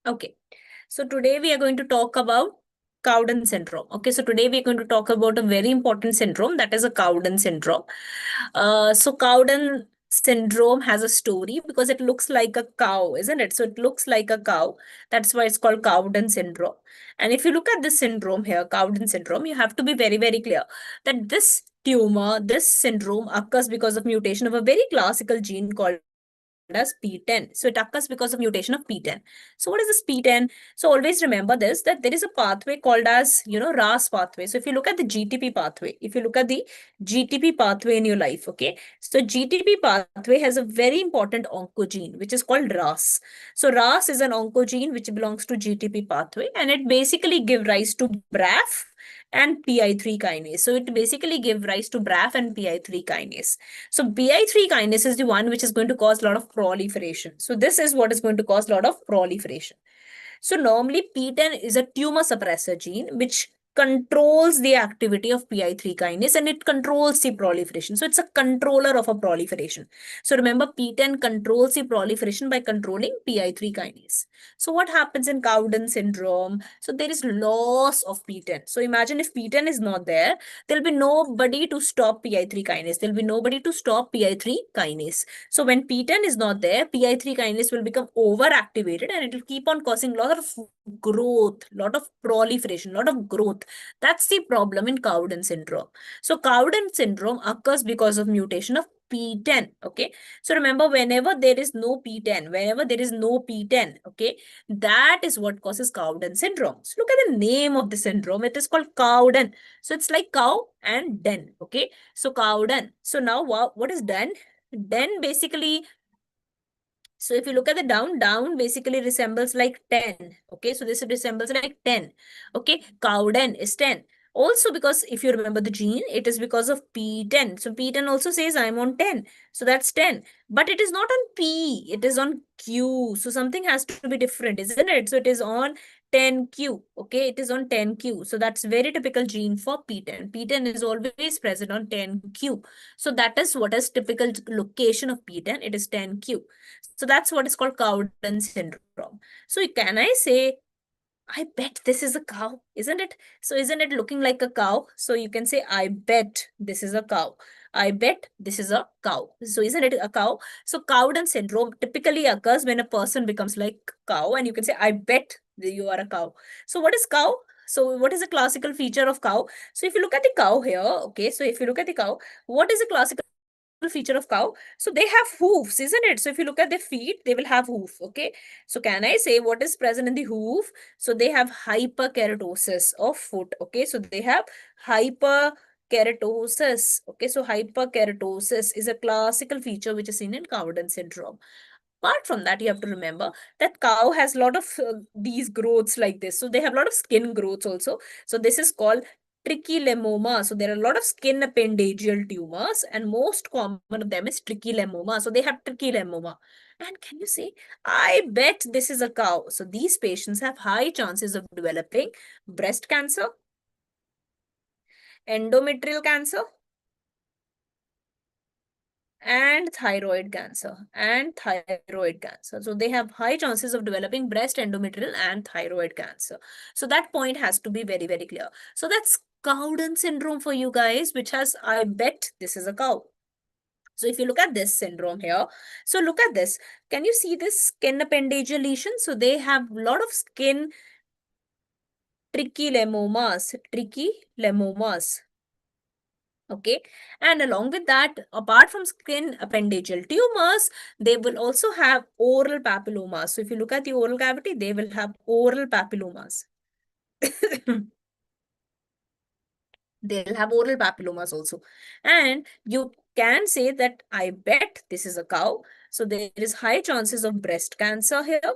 Okay, so today we are going to talk about Cowden syndrome. Okay, so today we are going to talk about a very important syndrome, that is a Cowden syndrome. So Cowden syndrome has a story because it looks like a cow, isn't it? So it looks like a cow. That's why it's called Cowden syndrome. And if you look at this syndrome here, Cowden syndrome, you have to be very, very clear that this tumor, this syndrome occurs because of mutation of a very classical gene called as P10. So it occurs because of mutation of P10. So what is this P10? So always remember this, that there is a pathway called as, RAS pathway. So if you look at the GTP pathway, if you look at the GTP pathway in your life, okay. So GTP pathway has a very important oncogene, which is called RAS. So RAS is an oncogene which belongs to GTP pathway, and it basically gives rise to BRAF and PI3 kinase. So it basically gives rise to BRAF and PI3 kinase. So PI3 kinase is the one which is going to cause a lot of proliferation. So this is what is going to cause a lot of proliferation. So normally P10 is a tumor suppressor gene which controls the activity of PI3 kinase and it controls the proliferation. So it's a controller of a proliferation. So remember, P10 controls the proliferation by controlling PI3 kinase. So what happens in Cowden syndrome? So there is loss of P10. So imagine if P10 is not there, there'll be nobody to stop PI3 kinase. There'll be nobody to stop PI3 kinase. So when P10 is not there, PI3 kinase will become overactivated and it will keep on causing a lot of growth, lot of proliferation, lot of growth. That's the problem in Cowden syndrome. So Cowden syndrome occurs because of mutation of P10. Okay. So remember, whenever there is no P10, okay, that is what causes Cowden syndrome. So look at the name of the syndrome. It is called Cowden. So it's like cow and den. Okay. So Cowden. So now what is den? Den basically, so if you look at the down basically resembles like 10. Okay, so this resembles like 10. Okay, Cowden is 10. Also, because if you remember the gene, it is because of P10. So P10 also says I'm on 10. So that's 10. But it is not on P, it is on Q. So something has to be different, isn't it? So it is on 10Q. Okay, it is on 10Q. So that's very typical gene for P10. P10 is always present on 10Q. So that is what is typical location of P10. It is 10Q. So that's what is called Cowden syndrome. So can I say, I bet this is a cow, isn't it? So isn't it looking like a cow? So you can say, I bet this is a cow. I bet this is a cow. So isn't it a cow? So Cowden syndrome typically occurs when a person becomes like cow, and you can say, I bet you are a cow. So what is cow? So what is a classical feature of cow? So if you look at the cow here, okay, so if you look at the cow, what is a classical feature of cow? So they have hoofs, isn't it? So if you look at their feet, they will have hoof. Okay, so can I say what is present in the hoof? So they have hyperkeratosis of foot. Okay, so they have hyperkeratosis. Okay, so hyperkeratosis is a classical feature which is seen in Cowden syndrome. Apart from that, you have to remember that cow has a lot of these growths like this. So they have a lot of skin growths also. So this is called tricholemoma. So there are a lot of skin appendageal tumors, and most common of them is tricholemoma. So they have tricholemoma. And can you say, I bet this is a cow. So these patients have high chances of developing breast cancer, endometrial cancer, and thyroid cancer so they have high chances of developing breast, endometrial, and thyroid cancer. So that point has to be very, very clear. So that's Cowden syndrome for you guys, which has, I bet this is a cow. So if you look at this syndrome here, so look at this. Can you see this skin appendageal lesion? So they have a lot of skin tricholemomas. Okay, and along with that, apart from skin appendageal tumors, they will also have oral papillomas. So if you look at the oral cavity, they will have oral papillomas. They'll have oral papillomas also. And you can say that, I bet this is a cow. So there is high chances of breast cancer here,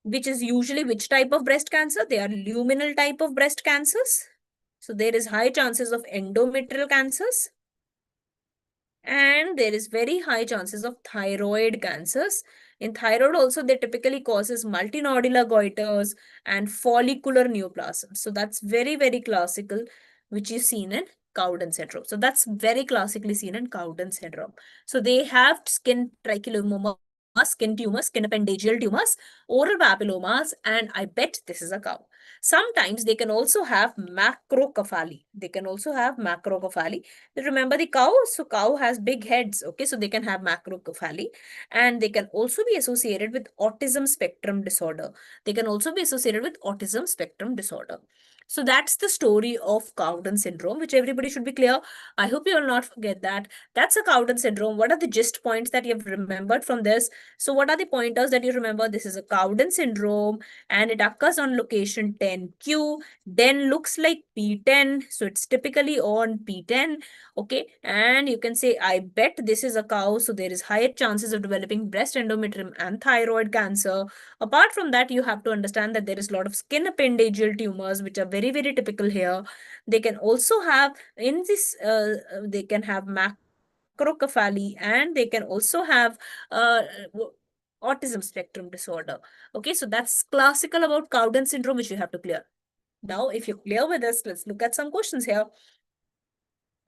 which is usually which type of breast cancer? They are luminal type of breast cancers. So there is high chances of endometrial cancers. And there is very high chances of thyroid cancers. In thyroid also, they typically causes multinodular goiters and follicular neoplasms. So that's very, very classical, which is seen in Cowden syndrome. So that's very classically seen in Cowden syndrome. So they have skin tricholemoma skin tumors, skin appendageal tumors, oral papillomas, and I bet this is a cow. Sometimes they can also have macrocephaly. They can also have macrocephaly. Remember the cow? So cow has big heads. Okay, so they can have macrocephaly, and they can also be associated with autism spectrum disorder. They can also be associated with autism spectrum disorder. So that's the story of Cowden syndrome, which everybody should be clear. I hope you will not forget that. That's a Cowden syndrome. What are the gist points that you've remembered from this? So what are the pointers that you remember? This is a Cowden syndrome and it occurs on location 10Q. Then looks like P10. So it's typically on P10. Okay. And you can say, I bet this is a cow. So there is higher chances of developing breast endometrium and thyroid cancer. Apart from that, you have to understand that there is a lot of skin appendageal tumors, which are very, very typical here. They can also have in this, they can have macrocephaly and they can also have autism spectrum disorder. Okay, so that's classical about Cowden syndrome, which you have to clear. Now, if you're clear with this, let's look at some questions here.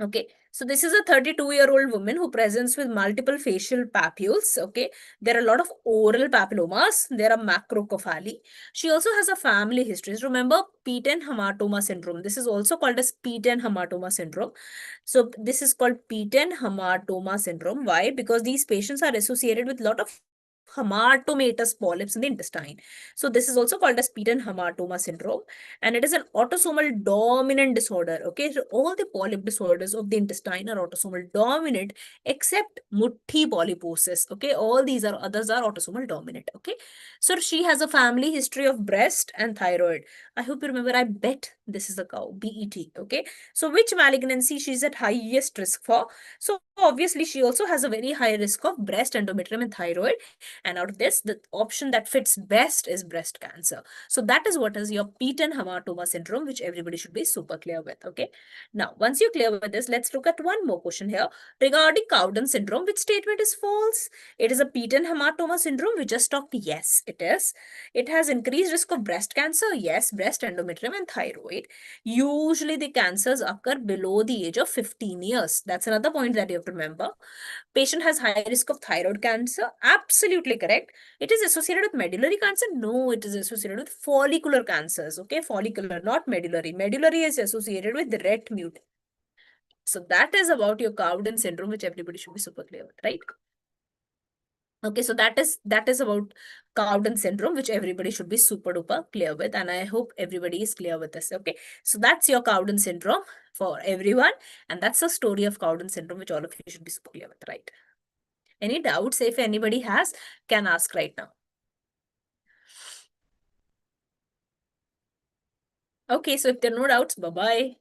Okay, so this is a 32-year-old woman who presents with multiple facial papules. Okay, there are a lot of oral papillomas. There are macrocephaly. She also has a family history. Remember P10 hematoma syndrome. This is also called as P10 hematoma syndrome. So this is called P10 hematoma syndrome. Why? Because these patients are associated with a lot of hematomatous polyps in the intestine. So this is also called as P10 hematoma syndrome, and it is an autosomal dominant disorder. Okay, so all the polyp disorders of the intestine are autosomal dominant except muthi polyposis. Okay, all these are others are autosomal dominant. Okay, so she has a family history of breast and thyroid. I hope you remember. I bet this is a cow. BET. Okay, so which malignancy she's at highest risk for? So obviously she also has a very high risk of breast endometrium and thyroid, and out of this, the option that fits best is breast cancer. So that is what is your P10 hematoma syndrome, which everybody should be super clear with. Okay. Now, once you're clear with this, let's look at one more question here. Regarding Cowden syndrome, which statement is false? It is a P10 hematoma syndrome. We just talked. Yes, it is. It has increased risk of breast cancer. Yes, breast endometrium and thyroid. Usually the cancers occur below the age of 15 years. That's another point that you have to remember. Patient has high risk of thyroid cancer. Absolutely correct. It is associated with medullary cancer. No, it is associated with follicular cancers. Okay, follicular, not medullary. Medullary is associated with the RET mutant. So that is about your Cowden syndrome, which everybody should be super clear with, right? Okay, so that is about Cowden syndrome, which everybody should be super duper clear with, and I hope everybody is clear with this. Okay, so that's your Cowden syndrome for everyone, and that's the story of Cowden syndrome, which all of you should be super clear with, right? Any doubts, if anybody has, can ask right now. Okay, so if there are no doubts, bye-bye.